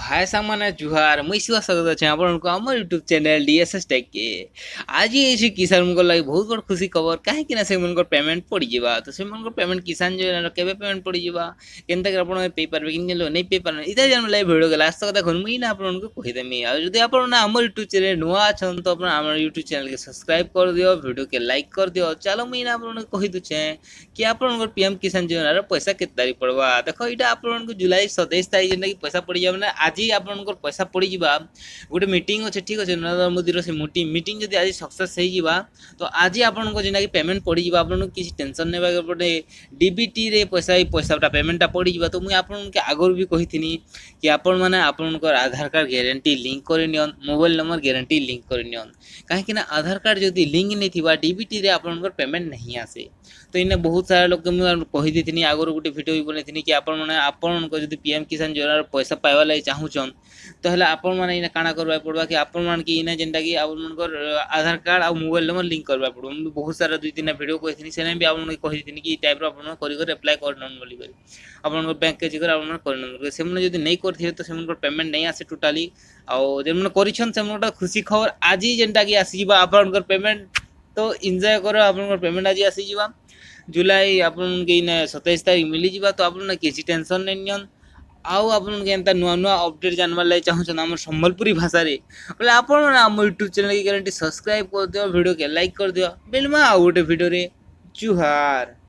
हाय सामान्य जुहार मुई शिवा स्वागत अच्छे आपको आम यूट्यूब चैनल डीएसएस टेक के आज ये किसान मन लगे बहुत बड़ खुशी खबर कहीं से मन पेमेंट पड़ जावा तो से मन पेमेंट किसान जो केबे पेमेंट पड़ जावा केनता कर आपण पे पारबे कि नहीं पे पार इधर जान लाइव वीडियो के लास्ट तक देखो मुई ना आपन को कहि देमी आ जदी आपण ना हमर यूट्यूब चैनल नुआ अछन तो आपण हमर यूट्यूब चैनल के सब्सक्राइब कर दियो वीडियो के लाइक कर दियो चलो मुई ना आपन को कहि दुचे कि आपण पीएम किसान योजना पैसा केते तारीख पड़वा देखो इटा आपण को जुलाई 27 तारीख जेनटा कि पैसा पड़ जाबे ना आज आपनकर पैसा पड़ी जीवा गोटे मीटिंग अच्छे ठीक अच्छे नरेंद्र मोदी से मीटिंग जब आज सक्सेस हो तो आज आपन को जेना कि पेमेंट पड़ी जीवा आपन किसी टेंशन नहीं पड़े डीबीटी रे पैसा पेमेंटा पड़ी जीवा तो मुझे आपन के आगर भी कही थी कि आपण मैंने आपनकर आधार कार्ड गारंटी लिंक कर नियन मोबाइल नंबर गारंटी लिंक कर नियन कहीं आधार कार्ड जब लिंक नहीं थी डीबीटी रे आपनकर पेमेंट नहीं आसे तो इन्हें बहुत सारा लोग कही थी आगर गोटे भिडियो भी बनी थी कि आपण को पीएम किसान योजना पैसा पाइबा लगे चाहून तो हेल्ला आपण मैंने काଣା करवा पड़वा कि आपण मान कि इना जेनटा कि आपनकर आधार कार्ड और मोबाइल नंबर लिंक करवा पड़ो बहुत सारा 2-3 वीडियो कही से भी आपन कही थी कि टाइप रो कर अप्लाई करन बोली कर आपन बैंक के जिगर आपन करन से मन जदी नहीं करथिए तो से पेमेंट नहीं आसे टोटली आ जेन करिछन से खुशी खबर आज ही जेनटा कि आसी जीवा आपनकर पेमेंट तो एंजॉय करो आपनकर पेमेंट आज आसी जीवा जुलाई आपन के 27 तारीख मिली जीवा तो आपन किसी टेंशन नहीं नियन आउ आपन के एंता नुआ नुआ अपडेट जानवा लाग चाहछन हमर संबलपुरी भाषा रे बोले आपन हमर यूट्यूब चैनल के गारंटी सब्सक्राइब कर दियो वीडियो के लाइक कर दियो बेलमा आउ गोटे वीडियो रे जुहार।